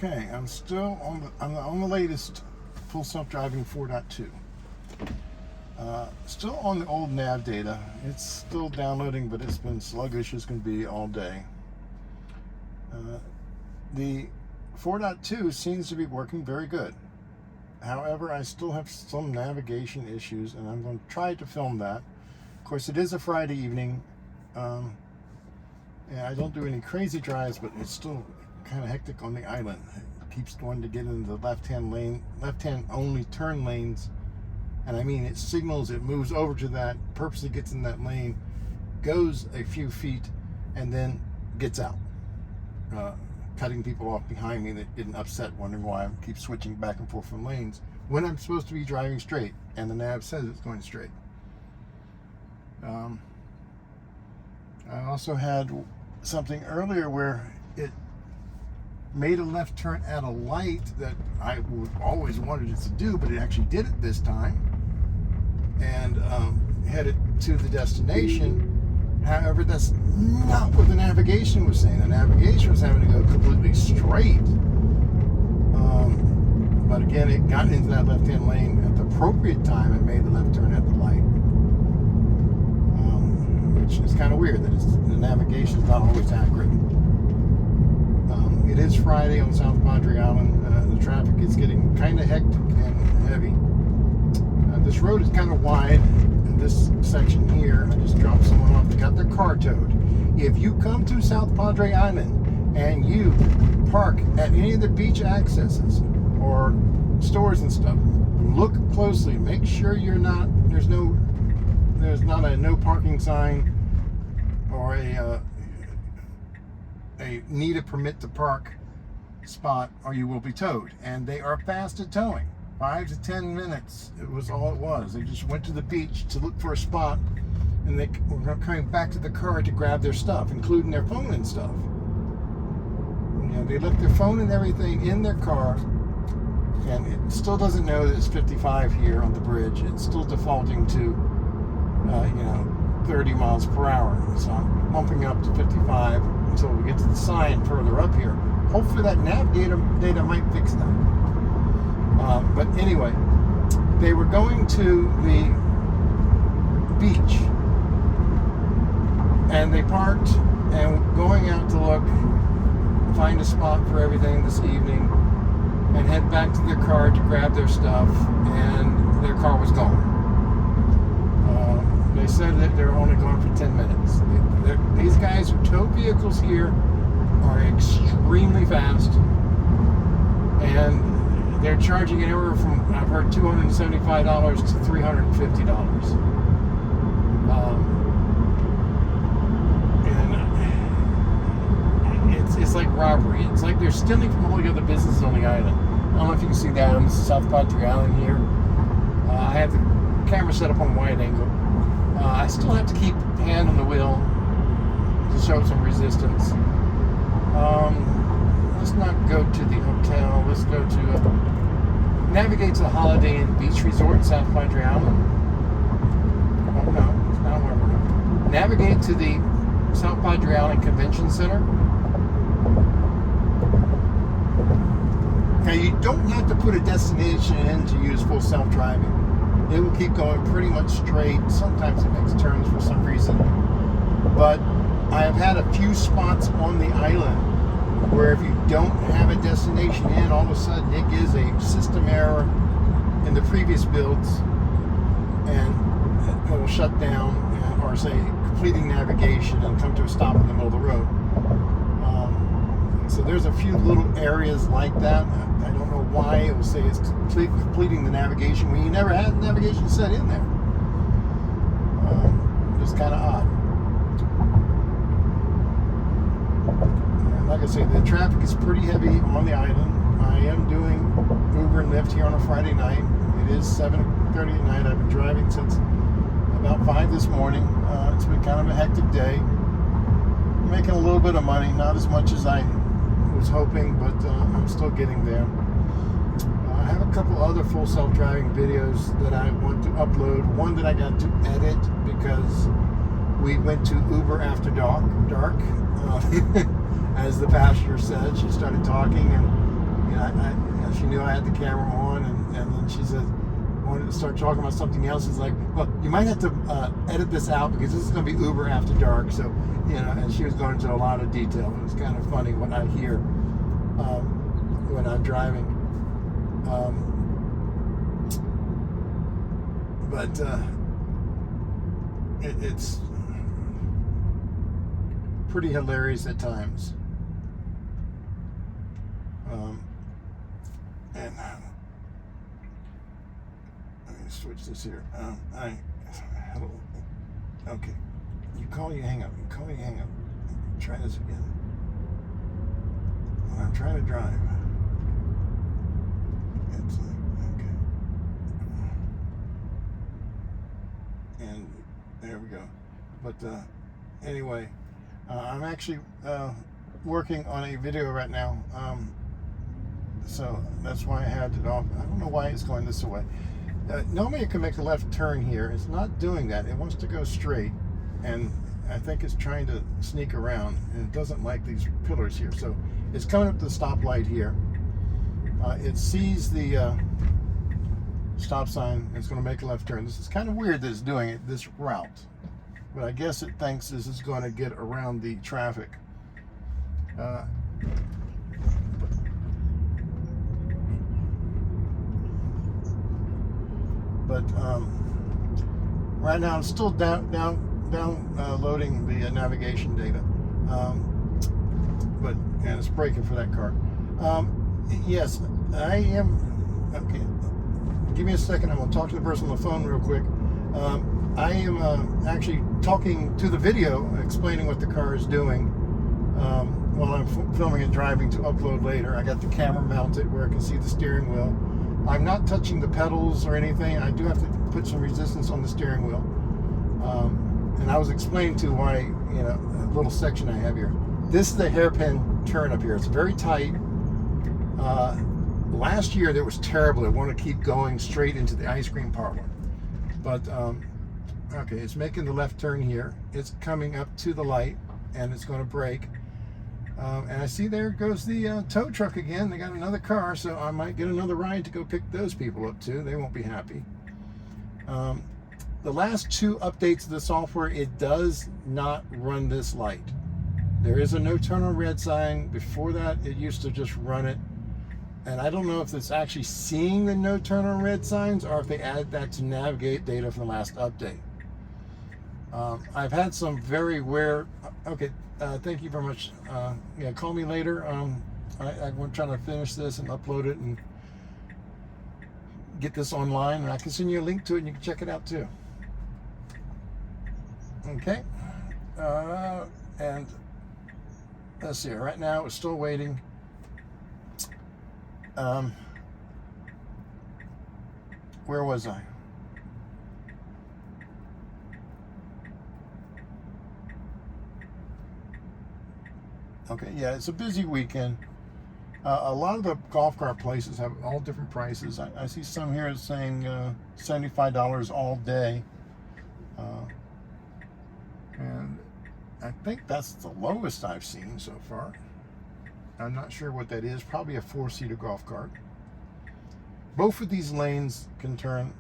Okay, I'm still on the latest full self-driving 4.2. Still on the old nav data. It's still downloading, but it's been sluggish as can be all day. The 4.2 seems to be working very good. However, I still have some navigation issues, and I'm going to try to film that. Of course, it is a Friday evening. And I don't do any crazy drives, but it's still kind of hectic on the island. It keeps wanting to get into the left-hand lane, left-hand only turn lanes. And I mean, it signals, it moves over to that, purposely gets in that lane, goes a few feet, and then gets out. Cutting people off behind me that getting upset, wondering why I keep switching back and forth from lanes when I'm supposed to be driving straight, and the nav says it's going straight. I also had something earlier where it made a left turn at a light that I always wanted it to do, but it actually did it this time, and headed to the destination. However, that's not what the navigation was saying. The navigation was having to go completely straight. But again, it got into that left-hand lane at the appropriate time and made the left turn at the light. Which is kind of weird that the navigation is not always accurate. It is Friday on South Padre Island. The traffic is getting kind of hectic and heavy. This road is kind of wide. This section here, I just dropped someone off that got their car towed. If you come to South Padre Island and you park at any of the beach accesses or stores and stuff, look closely. Make sure there's not a no parking sign or a need a permit to park spot, or you will be towed. And they are fast at towing. 5 to 10 minutes, it was all it was. They just went to the beach to look for a spot, and they were coming back to the car to grab their stuff, including their phone and stuff. They left their phone and everything in their car, and it still doesn't know that it's 55 here on the bridge. It's still defaulting to, 30 miles per hour. So I'm bumping up to 55 until we get to the sign further up here. Hopefully that nav data might fix that. But anyway, they were going to the beach, and they parked and going out to look, find a spot for everything this evening, and head back to their car to grab their stuff, and their car was gone. They said that they're only gone for 10 minutes. These guys who tow vehicles here are extremely fast, and they're charging anywhere from, I've heard, $275 to $350. And it's like robbery. It's like they're stealing from all the other businesses on the island. I don't know if you can see that. This is South Padre Island here. I have the camera set up on wide angle. I still have to keep hand on the wheel to show some resistance. Let's not go to the hotel. Let's go to navigate to the Holiday Inn Beach Resort in South Padre Island. Oh no, it's not where we're going. Navigate to the South Padre Island Convention Center. Now you don't have to put a destination in to use full self-driving. It will keep going pretty much straight. Sometimes it makes turns for some reason. But I have had a few spots on the island where if you don't have a destination in, all of a sudden it gives a system error in the previous builds, and it will shut down, or say completing navigation and come to a stop in the middle of the road. So there's a few little areas like that. I don't know why it will say it's completing the navigation when you never had navigation set in there. It's kind of odd. Like I say, the traffic is pretty heavy on the island. I am doing Uber and Lyft here on a Friday night. It is 7:30 at night. I've been driving since about 5 this morning. It's been kind of a hectic day. I'm making a little bit of money, not as much as I was hoping, but I'm still getting there. I have a couple other full self-driving videos that I want to upload. One that I got to edit because we went to Uber after dark. As the passenger said, she started talking, and She knew I had the camera on, and then she said, wanted to start talking about something else. It's like, well, you might have to edit this out because this is going to be Uber after dark. So, and she was going into a lot of detail. It was kind of funny what I hear when I'm driving. But it's pretty hilarious at times. And let me switch this here. Hello. Okay. You hang up. Try this again. When I'm trying to drive, it's like, okay. And there we go. But anyway, I'm actually working on a video right now. So that's why I had it off. I don't know why it's going this way. Normally it can make a left turn here. It's not doing that. It wants to go straight, and I think it's trying to sneak around, and it doesn't like these pillars here. So it's coming up to the stoplight here. It sees the stop sign. It's going to make a left turn. This is kind of weird that it's doing it this route, but I guess it thinks this is going to get around the traffic. But right now I'm still downloading the navigation data, and it's braking for that car. Yes, I am. Okay, give me a second. I'm going to talk to the person on the phone real quick. I am actually talking to the video, explaining what the car is doing while I'm filming and driving to upload later. I got the camera mounted where I can see the steering wheel. I'm not touching the pedals or anything. I do have to put some resistance on the steering wheel. And I was explaining to why, a little section I have here. This is the hairpin turn up here. It's very tight. Last year that was terrible. I want to keep going straight into the ice cream parlor. But, okay, it's making the left turn here. It's coming up to the light, and it's going to brake. And I see there goes the tow truck again. They got another car, so I might get another ride to go pick those people up too. They won't be happy. The last 2 updates of the software, it does not run this light. There is a no turn on red sign. Before that, it used to just run it. And I don't know if it's actually seeing the no turn on red signs or if they added that to navigate data from the last update. I've had some very rare. Okay, thank you very much. Yeah, call me later. I'm trying to finish this and upload it and get this online, and I can send you a link to it and you can check it out too. Okay, and let's see. Right now, it's still waiting. Where was I? Okay, yeah, it's a busy weekend. A lot of the golf cart places have all different prices. I see some here saying $75 all day. And I think that's the lowest I've seen so far. I'm not sure what that is. Probably a 4-seater golf cart. Both of these lanes can turn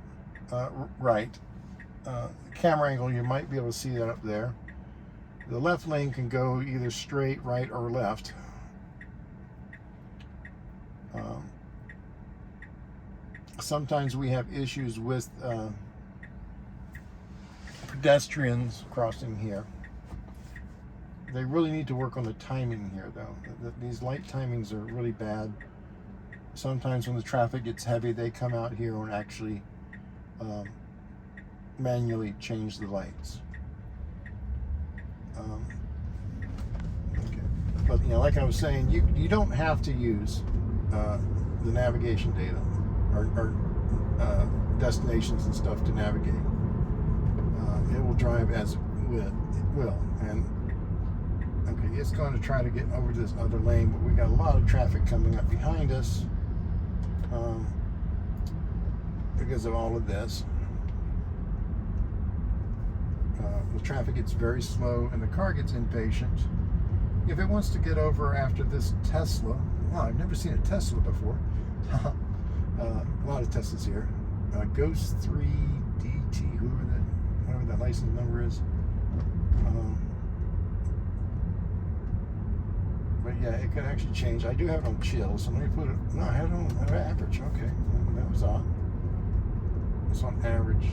right. The camera angle, you might be able to see that up there. The left lane can go either straight, right, or left. Sometimes we have issues with pedestrians crossing here. They really need to work on the timing here, though. These light timings are really bad. Sometimes when the traffic gets heavy, they come out here and actually manually change the lights. Okay. But like I was saying, you don't have to use the navigation data or destinations and stuff to navigate. It will drive as it will. And okay, it's going to try to get over this other lane, but we got a lot of traffic coming up behind us because of all of this. The traffic gets very slow and the car gets impatient. If it wants to get over after this Tesla, wow, I've never seen a Tesla before. A lot of Teslas here. Ghost 3DT, whoever that license number is. But yeah, it can actually change. I do have it on chill, so let me put it. No, I had it on average. Okay, that was odd. It's on average.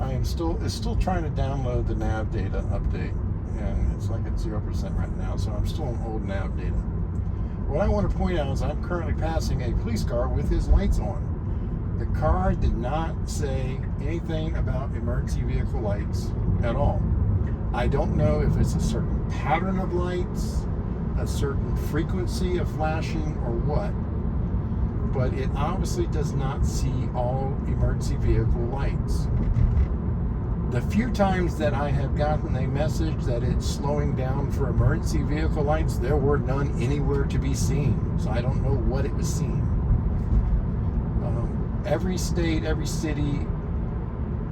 It's still trying to download the nav data update, and it's like at 0% right now. So I'm still on old nav data. What I want to point out is I'm currently passing a police car with his lights on. The car did not say anything about emergency vehicle lights at all. I don't know if it's a certain pattern of lights, a certain frequency of flashing, or what, but it obviously does not see all emergency vehicle lights. The few times that I have gotten a message that it's slowing down for emergency vehicle lights, there were none anywhere to be seen, so I don't know what it was seeing. Every state, every city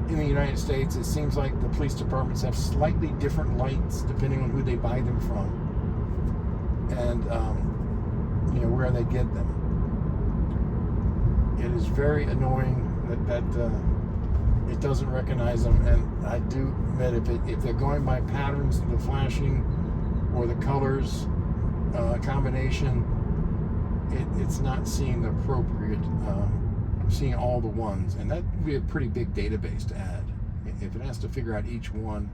in the United States, it seems like the police departments have slightly different lights depending on who they buy them from, and where they get them. It is very annoying that it doesn't recognize them, and I do admit if they're going by patterns, the flashing or the colors combination, it's not seeing the appropriate. Seeing all the ones, and that would be a pretty big database to add. If it has to figure out each one,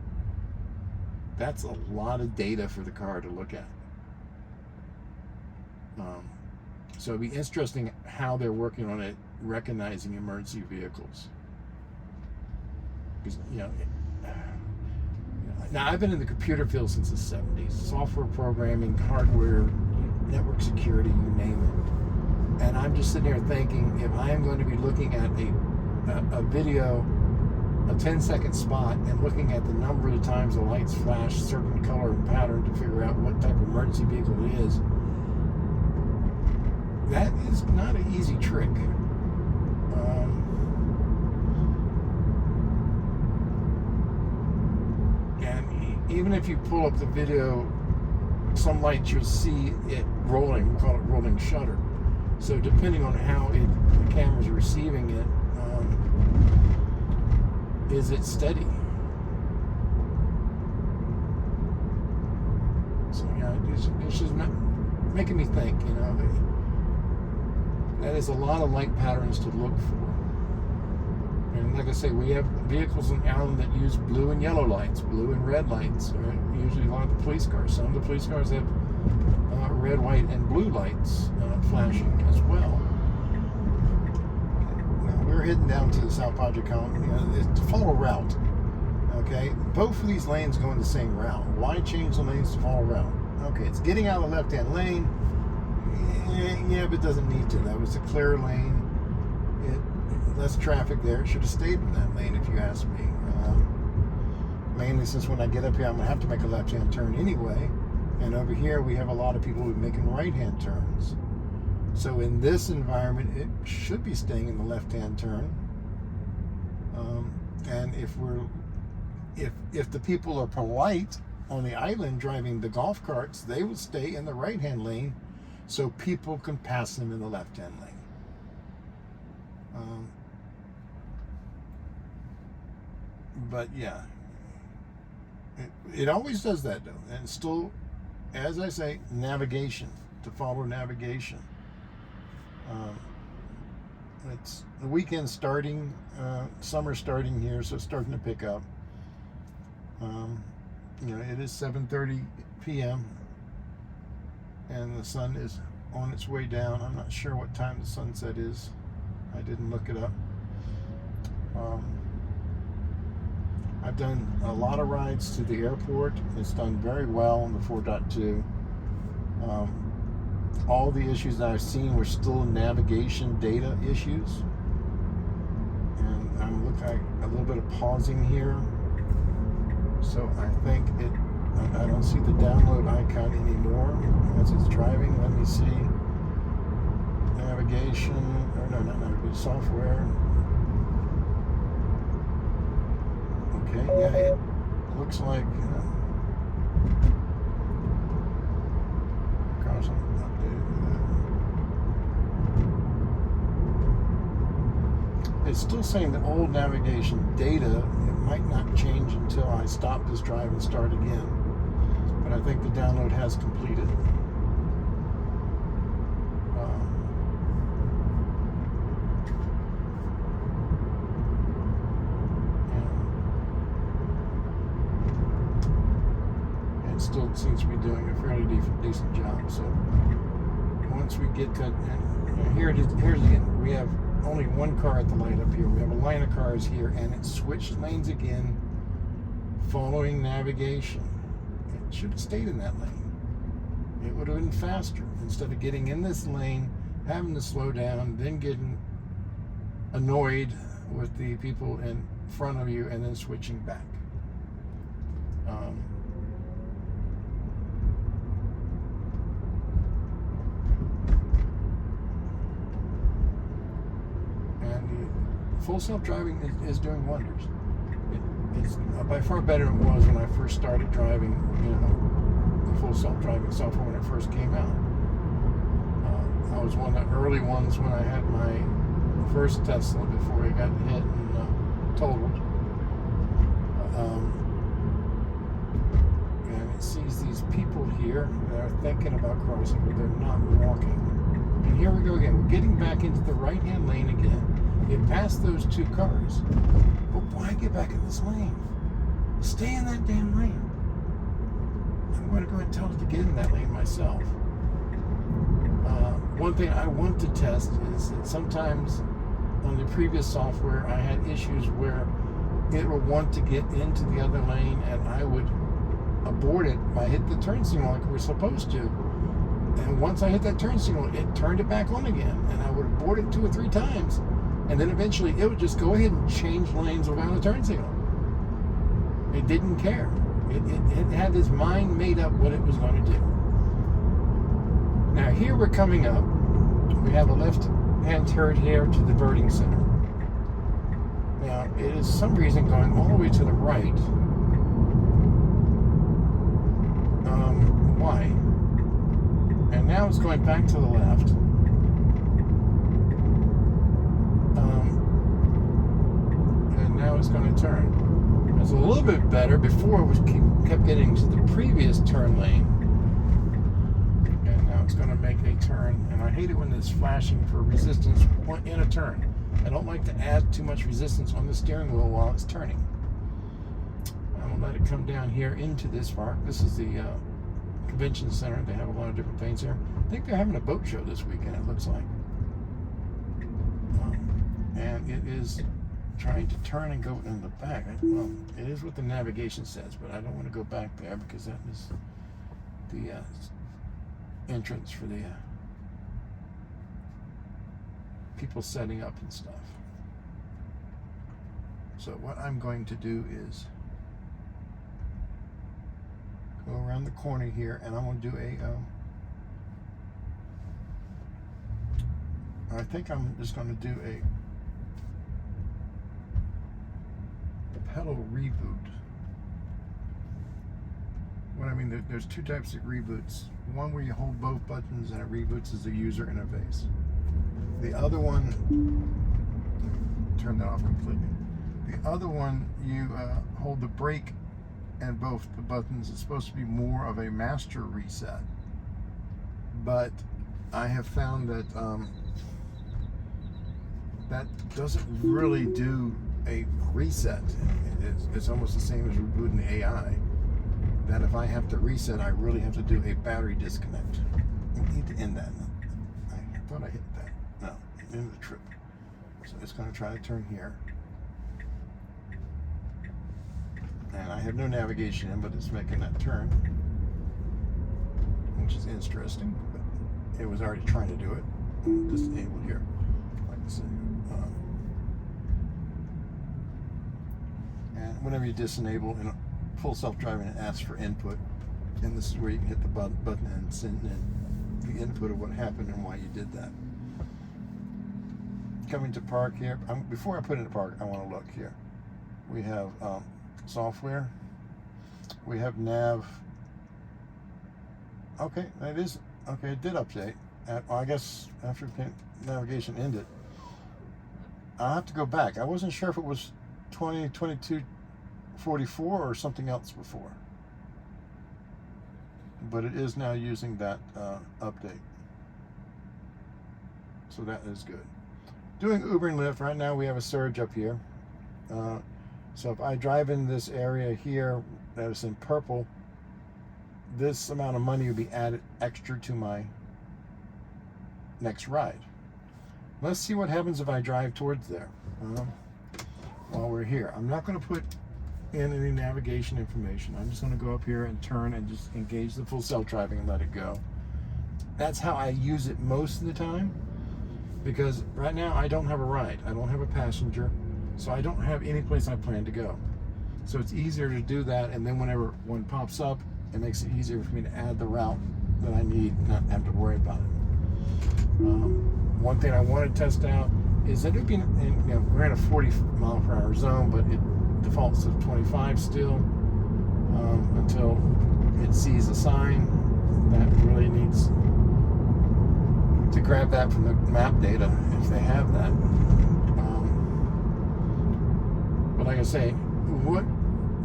that's a lot of data for the car to look at. So it'd be interesting how they're working on it, recognizing emergency vehicles. Because now I've been in the computer field since the 70s, software programming, hardware, network security, you name it. And I'm just sitting here thinking, if I am going to be looking at a video, a 10-second spot, and looking at the number of times the lights flash certain color and pattern to figure out what type of emergency vehicle it is, that is not an easy trick. And even if you pull up the video, some lights you'll see it rolling. We call it rolling shutter. So depending on how the camera's receiving it, is it steady? So yeah, it's just making me think. That is a lot of light patterns to look for. And like I say, we have vehicles in Allen that use blue and yellow lights, blue and red lights. Right? Usually a lot of the police cars. Some of the police cars have red, white, and blue lights flashing as well. Now we're heading down to the South Padre County. It's to follow route. Okay, both of these lanes go in the same route. Why change the lanes to follow route? Okay, it's getting out of the left-hand lane. Yeah, but it doesn't need to. That was a clear lane. Less traffic there. It should have stayed in that lane, if you ask me. Mainly since when I get up here, I'm going to have to make a left-hand turn anyway. And over here, we have a lot of people who are making right-hand turns. So in this environment, it should be staying in the left-hand turn. And if the people are polite on the island driving the golf carts, they would stay in the right-hand lane so people can pass them in the left-hand lane. But yeah, it always does that though, and still, as I say, navigation, to follow navigation. It's the weekend starting, summer starting here, so it's starting to pick up. It is 7:30 p.m. and the sun is on its way down. I'm not sure what time the sunset is. I didn't look it up. I've done a lot of rides to the airport. It's done very well in the 4.2. All the issues that I've seen were still navigation data issues. And I'm looking at a little bit of pausing here. So I think I don't see the download icon anymore as it's driving. Let me see. Navigation, or no, not navigation, software. Okay, yeah, it looks like cars updated. it's still saying the old navigation data, it might not change until I stop this drive and start again. But I think the download has completed. And it still seems to be doing a fairly decent job. So once we get cut, and here it is. Here's again. We have only one car at the light up here. We have a line of cars here, and it switched lanes again, following navigation. It should have stayed in that lane. It would have been faster instead of getting in this lane, having to slow down, then getting annoyed with the people in front of you, and then switching back. Full self-driving is doing wonders. It's by far better than it was when I first started driving, the full self-driving software when it first came out. I was one of the early ones when I had my first Tesla before it got hit and totaled. And it sees these people here that are thinking about crossing, but they're not walking. And here we go again. We're getting back into the right-hand lane again. Get past those two cars. But why get back in this lane? Stay in that damn lane. I'm going to go and tell it to get in that lane myself. One thing I want to test is that sometimes on the previous software I had issues where it would want to get into the other lane and I would abort it by hitting the turn signal like we're supposed to. And once I hit that turn signal, it turned it back on again. And I would abort it 2 or 3 times. And then eventually it would just go ahead and change lanes without a turn signal. It didn't care. It had its mind made up what it was going to do. Now here we're coming up. We have a left-hand turn here to the diverting center. Now it is some reason going all the way to the right. Why? And now it's going back to the left. Now it's going to turn. It's a little bit better. Before it was kept getting to the previous turn lane, and now it's going to make a turn. And I hate it when it's flashing for resistance in a turn. I don't like to add too much resistance on the steering wheel while it's turning. I'm going to let it come down here into this park. This is the convention center. They have a lot of different things here. I think they're having a boat show this weekend, it looks like. And it is trying to turn and go in the back. Well, it is what the navigation says, but I don't want to go back there because that is the entrance for the people setting up and stuff. So what I'm going to do is go around the corner here, and I'm going to do I think I'm just going to do a pedal reboot. What I mean, there's 2 types of reboots. One where you hold both buttons and it reboots as a user interface. The other one, turn that off completely. The other one, you hold the brake and both the buttons. It's supposed to be more of a master reset. But I have found that that doesn't really do a reset. It's almost the same as rebooting the AI. That if I have to reset, I really have to do a battery disconnect. I need to end that. I thought I hit that. No, end the trip. So it's going to try to turn here. And I have no navigation in, but it's making that turn, which is interesting. But it was already trying to do it. Disabled here, like I said. And whenever you disenable in full self-driving, it asks for input, and this is where you can hit the button and send in the input of what happened and why you did that. Coming to park here. Before I put it in park, I want to look here. We have software. We have nav. Okay, that is okay. It did update. I guess after navigation ended. I'll have to go back. I wasn't sure if it was 2022-44 or something else before. But it is now using that update. So that is good. Doing Uber and Lyft, right now we have a surge up here. So if I drive in this area here that is in purple, this amount of money would be added extra to my next ride. Let's see what happens if I drive towards there while we're here. I'm not going to put in any navigation information. I'm just going to go up here and turn and just engage the full self-driving and let it go. That's how I use it most of the time, because right now I don't have a ride. I don't have a passenger, so I don't have any place I plan to go. So it's easier to do that, and then whenever one pops up, it makes it easier for me to add the route that I need, not have to worry about it. One thing I want to test out is that it'd be, we're in a 40 mile per hour zone, but it defaults to 25 still until it sees a sign that really needs to grab that from the map data if they have that. But like I say, what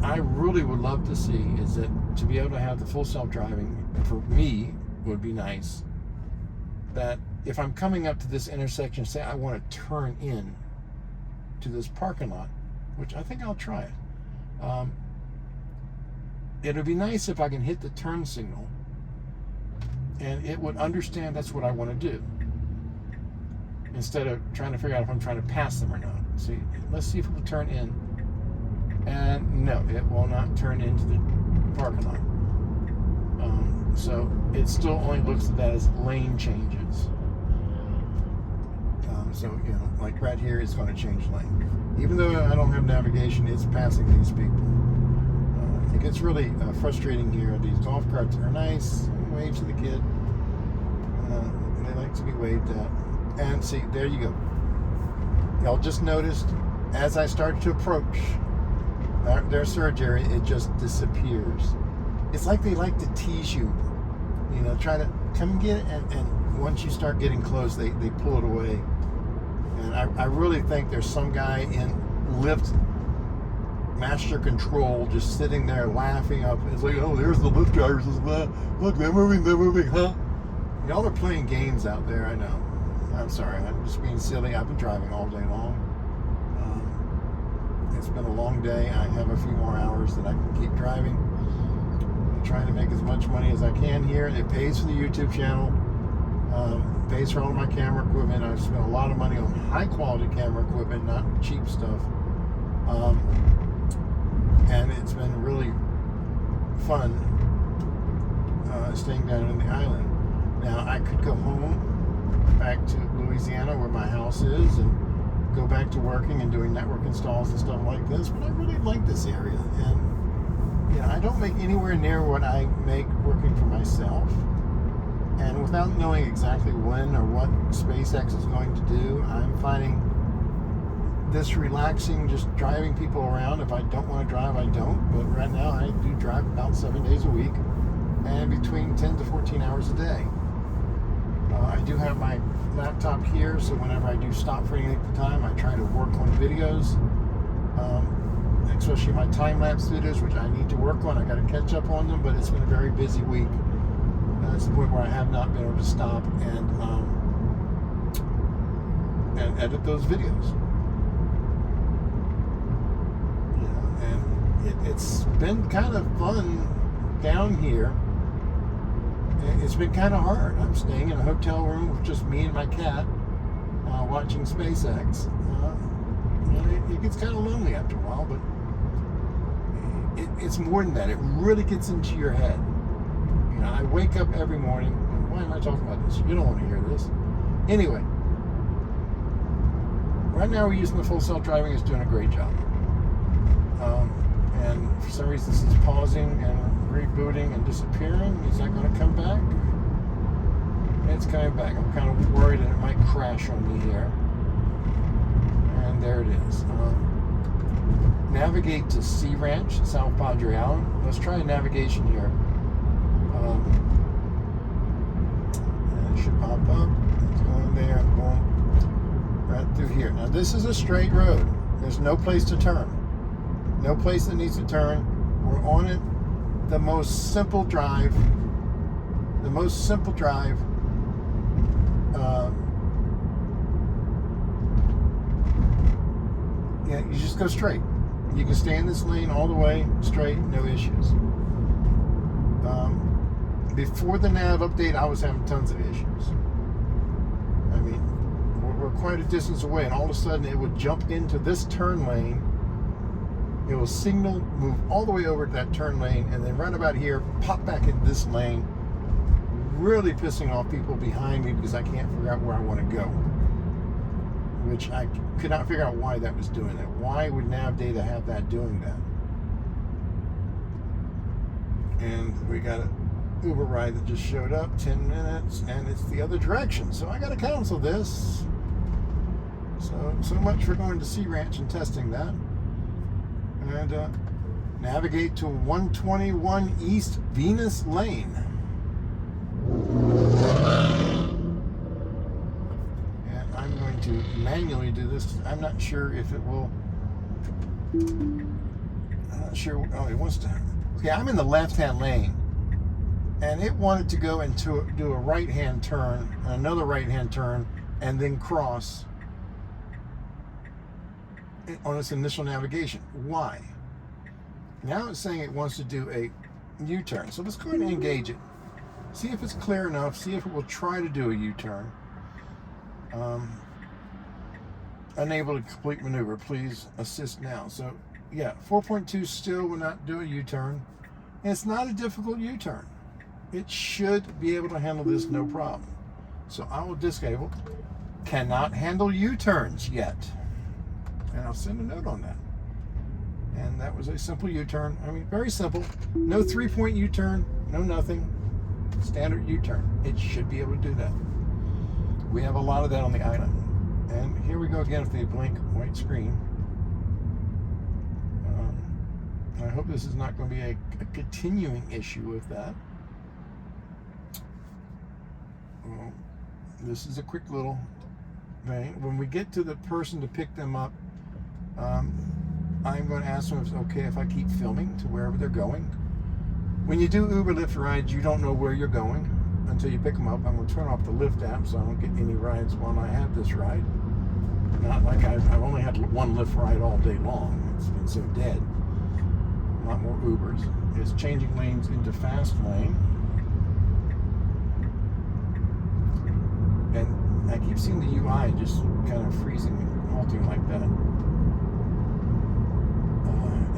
I really would love to see is that to be able to have the full self-driving, for me, would be nice. That if I'm coming up to this intersection, say I want to turn in to this parking lot, which I think I'll try it. It would be nice if I can hit the turn signal and it would understand that's what I want to do, instead of trying to figure out if I'm trying to pass them or not. See, let's see if it will turn in. And no, it will not turn into the parking lot. So it still only looks at that as lane changes. So, like right here, it's going to change lane. Even though I don't have navigation, it's passing these people. It gets really frustrating here. These golf carts are nice. Wave to the kid. They like to be waved at. And see, there you go. Y'all just noticed, as I started to approach their surge area, it just disappears. It's like they like to tease you, try to come and get it, and once you start getting close, they pull it away. And I really think there's some guy in Lyft master control just sitting there laughing up. It's like, oh, there's the Lyft drivers. Look, they're moving, huh? Y'all are playing games out there, I know. I'm sorry, I'm just being silly. I've been driving all day long. It's been a long day. I have a few more hours that I can keep driving. I'm trying to make as much money as I can here. It pays for the YouTube channel. Pays for all of my camera equipment. I've spent a lot of money on high quality camera equipment, not cheap stuff. And it's been really fun staying down on the island. Now I could go home back to Louisiana where my house is and go back to working and doing network installs and stuff like this, but I really like this area. And I don't make anywhere near what I make working for myself. And without knowing exactly when or what SpaceX is going to do, I'm finding this relaxing, just driving people around. If I don't want to drive, I don't. But right now, I do drive about 7 days a week and between 10 to 14 hours a day. I do have my laptop here, so whenever I do stop for any length of time, I try to work on videos, especially my time-lapse videos, which I need to work on. I got to catch up on them, but it's been a very busy week. It's the point where I have not been able to stop and edit those videos. And it's been kind of fun down here. It's been kind of hard. I'm staying in a hotel room with just me and my cat, watching SpaceX. It gets kind of lonely after a while, but it's more than that. It really gets into your head. I wake up every morning. Why am I talking about this? You don't want to hear this. Anyway, right now we're using the full self-driving. It's doing a great job. And for some reason this is pausing and rebooting and disappearing. Is that going to come back? It's coming back. I'm kind of worried that it might crash on me here. And there it is. Navigate to Sea Ranch, South Padre Island. Let's try navigation here. And it should pop up. It's going there. Boom. right through here. Now this is a straight road. There's no place to turn. No place that needs to turn. We're on it. The most simple drive. The most simple drive. Yeah, you just go straight. You can stay in this lane all the way straight, no issues. Before the nav update, I was having tons of issues. I mean, we're quite a distance away, and all of a sudden it would jump into this turn lane. It will signal, move all the way over to that turn lane, and then run about here, pop back in this lane, really pissing off people behind me because I can't figure out where I want to go. Which I could not figure out why that was doing that. Why would nav data have that doing that? And we got an Uber ride that just showed up, 10 minutes, and it's the other direction. So I got to cancel this. So much for going to Sea Ranch and testing that. And navigate to 121 East Venus Lane. And I'm going to manually do this. I'm not sure if it will. I'm not sure. Oh, it wants to. Okay, I'm in the left-hand lane, and it wanted to go into do a right-hand turn, another right-hand turn, and then cross on its initial navigation. Why? Now it's saying it wants to do a U-turn. So let's go ahead and engage it. See if it's clear enough. See if it will try to do a U-turn. Unable to complete maneuver. Please assist now. So yeah, 4.2 still will not do a U-turn. And it's not a difficult U-turn. It should be able to handle this no problem. So I will disable. Cannot handle U-turns yet. And I'll send a note on that. And that was a simple U-turn. I mean, very simple. No 3-point U-turn, no nothing. Standard U-turn. It should be able to do that. We have a lot of that on the island. And here we go again with the blank white screen. I hope this is not going to be a continuing issue with that. Well, this is a quick little thing. When we get to the person to pick them up, I'm going to ask them if it's okay if I keep filming to wherever they're going. When you do Uber Lyft rides, you don't know where you're going until you pick them up. I'm going to turn off the Lyft app so I don't get any rides while I have this ride. Not like I've only had one Lyft ride all day long. It's been so dead. A lot more Ubers. It's changing lanes into fast lane. And I keep seeing the UI just kind of freezing and halting like that.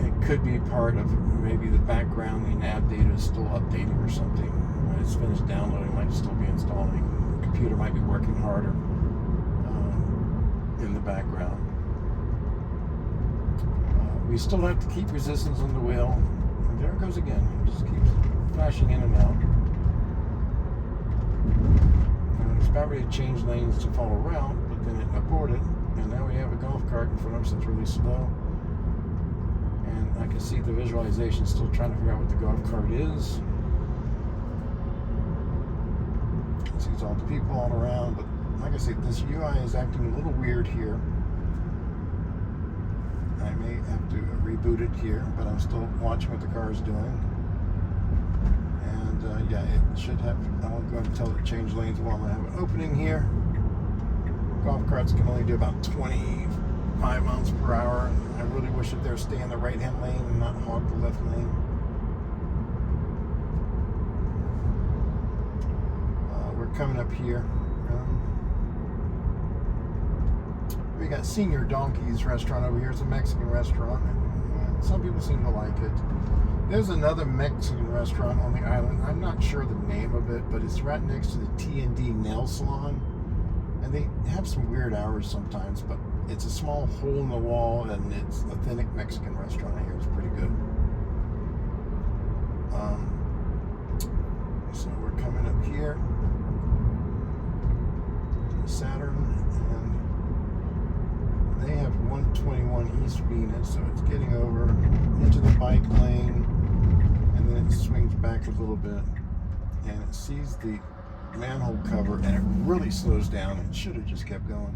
It could be part of maybe the background, the nav data is still updating or something. When it's finished downloading, it might still be installing. The computer might be working harder in the background. We still have to keep resistance on the wheel. And there it goes again. It just keeps flashing in and out. And it's about ready to change lanes to follow route, but then it aborted. And now we have a golf cart in front of us that's really slow. And I can see the visualization still trying to figure out what the golf cart is. It sees all the people all around, but like I said, this UI is acting a little weird here. I may have to reboot it here, but I'm still watching what the car is doing. And yeah, it should have, I'll go ahead and tell it to change lanes while I have an opening here. Golf carts can only do about 25 miles per hour. I really wish that they'd stay in the right-hand lane and not hog the left lane. We're coming up here. We got Senior Donkey's restaurant over here. It's a Mexican restaurant. And some people seem to like it. There's another Mexican restaurant on the island. I'm not sure the name of it, but it's right next to the T&D Nail Salon. And they have some weird hours sometimes, but it's a small hole in the wall, and it's authentic Mexican restaurant. I hear it's pretty good. So we're coming up here to Saturn, and they have 121 East Venus, so it's getting over into the bike lane, and then it swings back a little bit, and it sees the manhole cover, and it really slows down. It should have just kept going.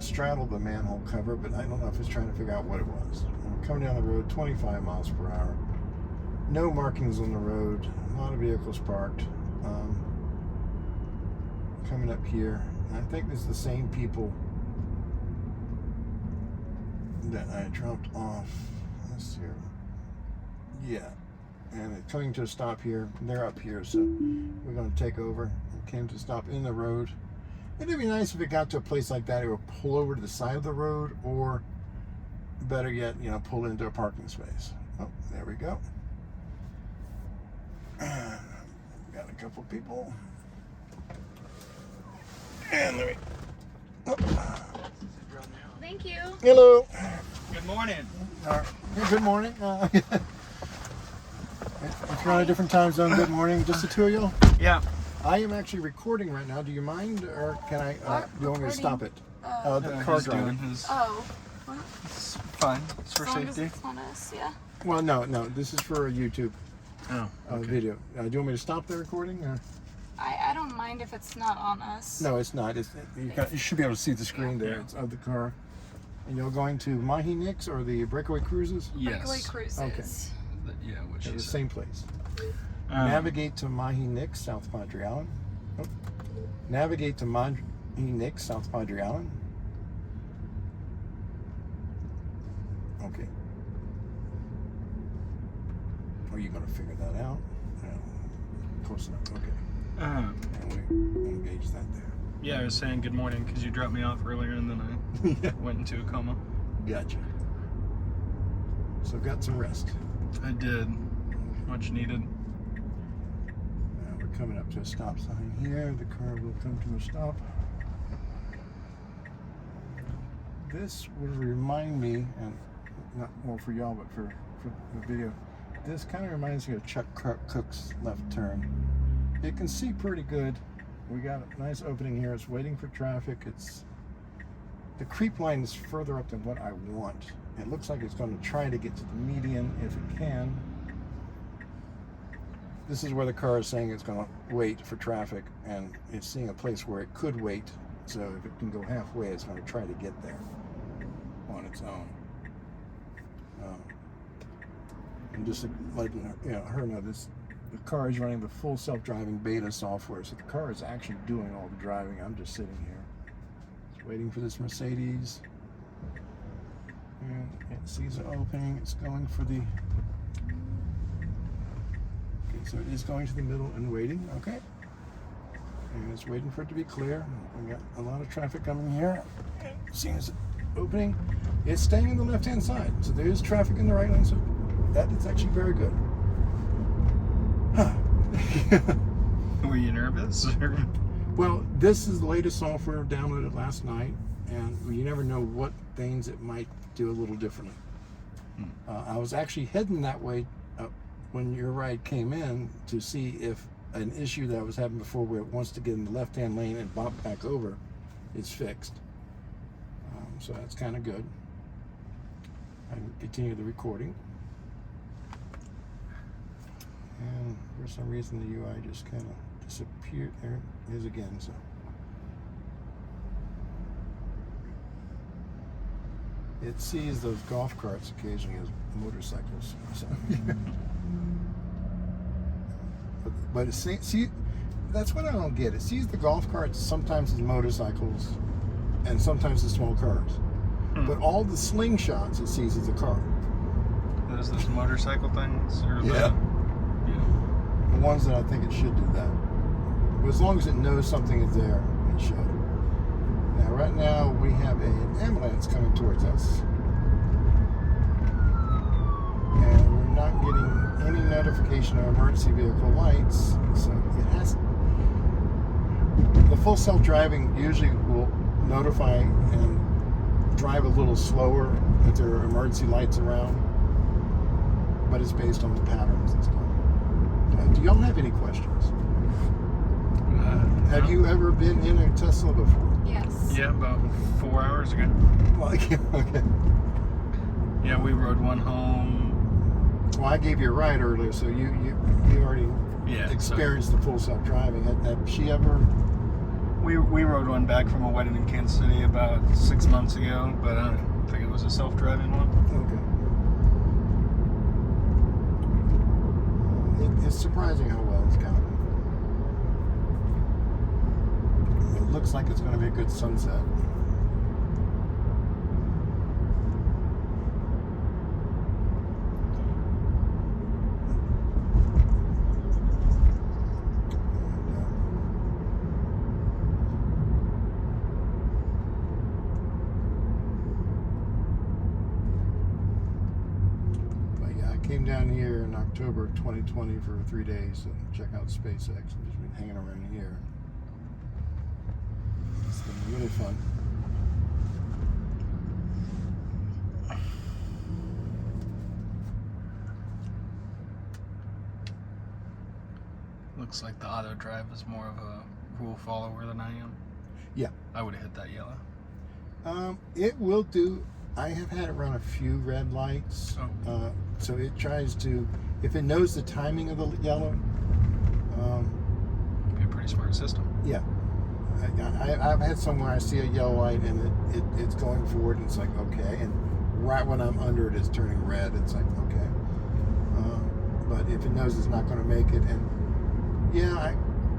straddled the manhole cover, but I don't know if it's trying to figure out what it was. I'm coming down the road 25 miles per hour. No markings on the road. A lot of vehicles parked. Coming up here. I think this is the same people that I dropped off. Let's see here. Yeah. And it's coming to a stop here. They're up here, so we're going to take over. It came to a stop in the road. It'd be nice if it got to a place like that, it would pull over to the side of the road, or better yet, pull into a parking space. Oh, there we go. Got a couple people. And let me. Oh. Thank you. Hello. Good morning. Good morning. If you're on a different time zone, good morning. Just the two of y'all? Yeah. I am actually recording right now. Do you mind, or can I? Do you want me to stop it? The car driving. Oh. It's fine. It's for safety. It's on us, yeah. Well, no. This is for a YouTube Okay. video. Do you want me to stop the recording? Or? I don't mind if it's not on us. No, it's not. You should be able to see the screen there. Yeah. It's of the car. And you're going to Mahi Nix or the Breakaway Cruises? Yes. Breakaway Cruises. Okay. Yeah, which It's is the same place. Navigate to Mahi Nix, South Padre Island. Oh. Navigate to Mahi Nix, South Padre Island. Okay. Are you going to figure that out? No. Close enough. Okay. And we engage that there. Yeah, I was saying good morning because you dropped me off earlier and then I went into a coma. Gotcha. So got some rest. I did. Much needed. We're coming up to a stop sign here. The car will come to a stop. This would remind me, and not more for y'all, but for the video, this kind of reminds me of Chuck Cook's left turn. You can see pretty good. We got a nice opening here. It's waiting for traffic. The creep line is further up than what I want. It looks like it's going to try to get to the median if it can. This is where the car is saying it's going to wait for traffic, and it's seeing a place where it could wait. So if it can go halfway, it's going to try to get there on its own. And just letting her know this. The car is running the full self-driving beta software, so the car is actually doing all the driving. I'm just sitting here. It's waiting for this Mercedes. And it sees it opening. It's going for the... Okay, so it is going to the middle and waiting. Okay. And it's waiting for it to be clear. We got a lot of traffic coming here. Seeing it's opening. It's staying on the left-hand side. So there is traffic in the right lane, so that is actually very good. Huh. Were you nervous? Well, this is the latest software downloaded last night, and you never know what things it might do a little differently. I was actually heading that way when your ride came in to see if an issue that I was having before where it wants to get in the left-hand lane and bump back over is fixed. So that's kind of good. I can continue the recording. And for some reason the UI just kind of disappeared. There it is again. So it sees those golf carts occasionally as motorcycles. So. but it see, that's what I don't get. It sees the golf carts sometimes as motorcycles and sometimes as small cars. But all the slingshots it sees as a car. Those motorcycle things? Or Yeah. The ones that I think it should do that. But as long as it knows something is there, it should. Now, right now, we have an ambulance coming towards us. And we're not getting any notification of emergency vehicle lights. So it has... The full self-driving usually will notify and drive a little slower if there are emergency lights around. But it's based on the patterns and stuff. Do y'all have any questions? Have you ever been in a Tesla before? Yes. Yeah, about 4 hours ago. Okay. Yeah, we rode one home. Well, I gave you a ride earlier, so you already experienced the full self-driving. Have she ever We rode one back from a wedding in Kansas City about 6 months ago, but I don't think it was a self-driving one. Okay. It's surprising how well it's going. It looks like it's going to be a good sunset. Came down here in October 2020 for 3 days to check out SpaceX and just been hanging around here. It's been really fun. Looks like the auto drive is more of a rule follower than I am. Yeah. I would have hit that yellow. It will do. I have had it run a few red lights. Oh. So it tries to, if it knows the timing of the yellow. It'd be a pretty smart system. Yeah. I've had somewhere I see a yellow light and it's going forward and it's like, okay. And right when I'm under it, it's turning red. It's like, okay. But if it knows it's not going to make it, and yeah, I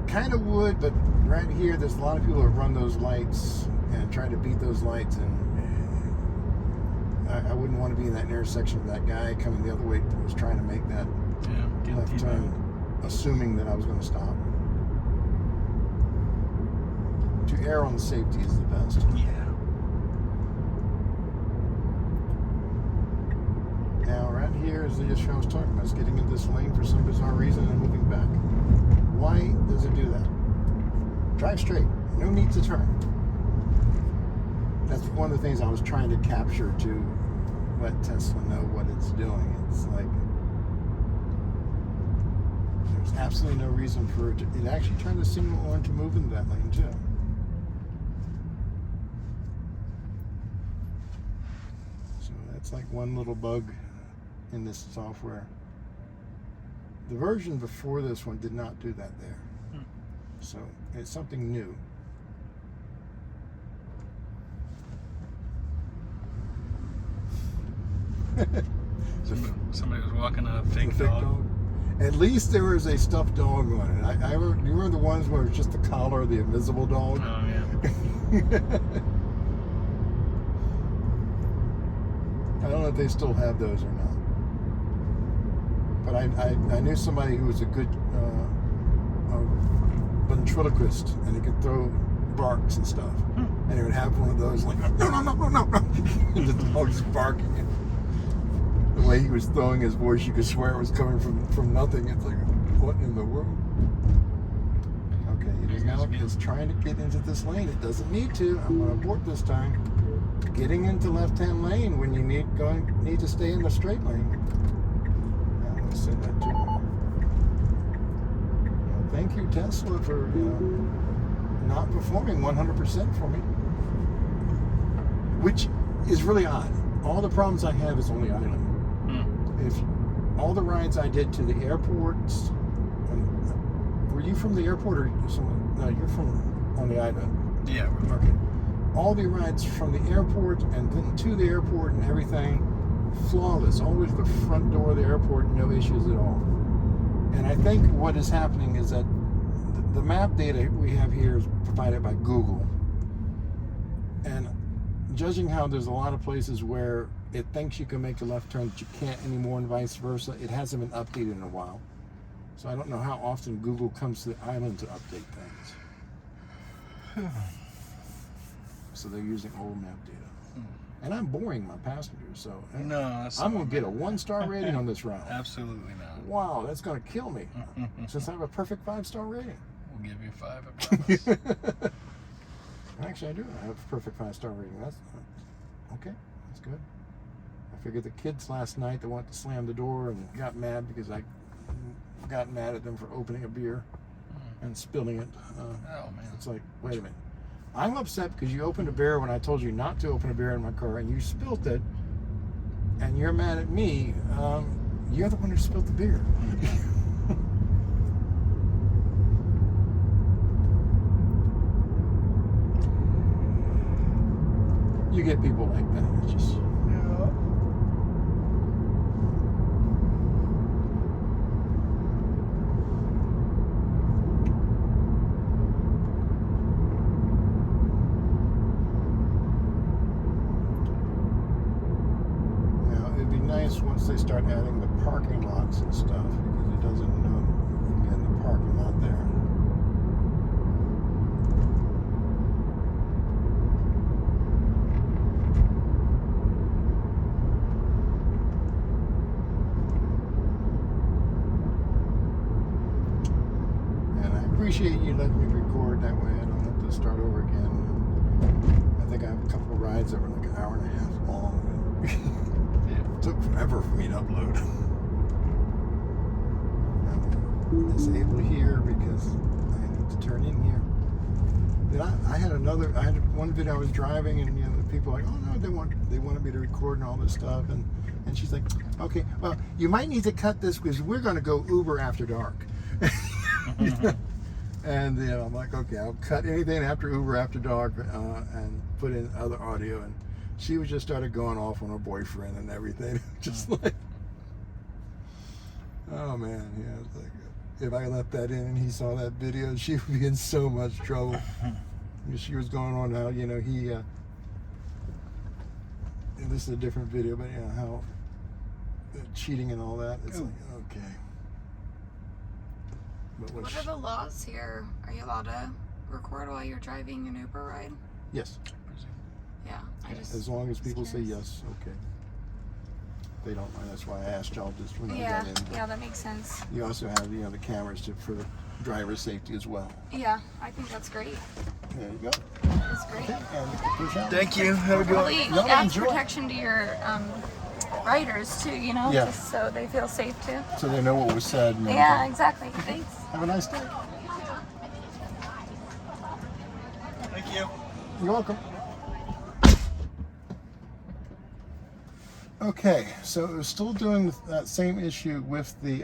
kind of would, but right here, there's a lot of people that run those lights and try to beat those lights, and I wouldn't want to be in that intersection with that guy coming the other way who was trying to make that left turn, assuming that I was going to stop. To err on the safety is the best. Yeah. Now, right here is the issue I was talking about. It's getting into this lane for some bizarre reason and moving back. Why does it do that? Drive straight. No need to turn. That's one of the things I was trying to capture to let Tesla know what it's doing. It's like there's absolutely no reason for it to. It actually turned the signal on to move into that lane too. So that's like one little bug in this software. The version before this one did not do that there. So it's something new. Somebody was walking a fake dog. At least there was a stuffed dog on it. You remember the ones where it was just the collar of the invisible dog? Oh, yeah. I don't know if they still have those or not. But I knew somebody who was a good ventriloquist, and he could throw barks and stuff. And he would have one of those like, no. And the dog's barking. The way he was throwing his voice, you could swear it was coming from nothing. It's like, what in the world? Okay, it is now it's trying to get into this lane. It doesn't need to. I'm going to abort this time. Getting into left-hand lane when you need to stay in the straight lane. I'm going to say that too. Thank you, Tesla, for not performing 100% for me, which is really odd. All the problems I have is only island. If all the rides I did to the airports, were you from the airport or someone? No, you're from on the island. Yeah. Okay. All the rides from the airport and then to the airport and everything, flawless. Always the front door of the airport, no issues at all. And I think what is happening is that the map data we have here is provided by Google. And judging how there's a lot of places where it thinks you can make a left turn that you can't anymore and vice versa, it hasn't been updated in a while. So I don't know how often Google comes to the island to update things. So they're using old map data. And I'm boring my passengers, so no, I'm going to get a 1-star rating on this route. Absolutely not. Wow, that's going to kill me. Since I have a perfect 5-star rating. We'll give you 5, I promise. Actually, I do. I have a perfect 5-star rating. That's okay. That's good. I figured the kids last night that wanted to slam the door and got mad because I got mad at them for opening a beer and spilling it. Oh, man. It's like, wait a minute. I'm upset because you opened a beer when I told you not to open a beer in my car, and you spilt it, and you're mad at me. You're the one who spilled the beer. You get people like that. It's just. Once they start adding the parking lots and stuff, because it doesn't know you can get in the parking lot there. And I appreciate you letting me record that way. I don't have to start over again. I think I have a couple of rides that were like an hour and a half long. It took forever for me to upload. I'm disabled here because I need to turn in here. Then I had one video I was driving, and the people were like, oh no, they wanted me to record and all this stuff, and she's like, okay, well, you might need to cut this because we're going to go Uber after dark. And I'm like, okay, I'll cut anything after Uber after dark and put in other audio. And she was just started going off on her boyfriend and everything. Just like, oh man, yeah. It's like, if I left that in and he saw that video, she would be in so much trouble. She was going on how, he, and this is a different video, but how cheating and all that. It's like, okay. But what are the laws here? Are you allowed to record while you're driving an Uber ride? Yes. Yeah, as long as people say yes, okay. They don't mind. That's why I asked y'all just when I got in. Yeah, that makes sense. You also have the cameras for the driver's safety as well. Yeah, I think that's great. There you go. That's great. Okay, and thank you. Have a good one. Really adds protection to your riders too. Just so they feel safe too. So they know what was said. And yeah, exactly. Thanks. Have a nice day. Thank you. You're welcome. Okay, so it was still doing that same issue with the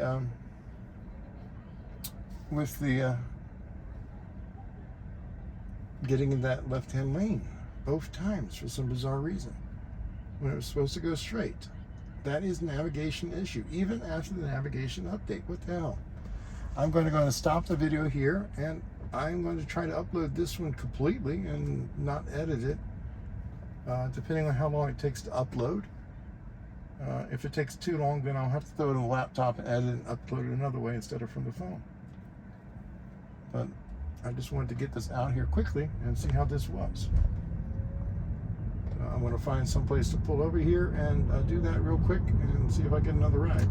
getting in that left-hand lane both times for some bizarre reason when it was supposed to go straight. That is navigation issue, even after the navigation update. What the hell? I'm going to stop the video here, and I'm going to try to upload this one completely and not edit it, depending on how long it takes to upload. If it takes too long, then I'll have to throw it on the laptop and edit and upload it another way instead of from the phone. But I just wanted to get this out here quickly and see how this was. I'm going to find some place to pull over here and do that real quick and see if I get another ride.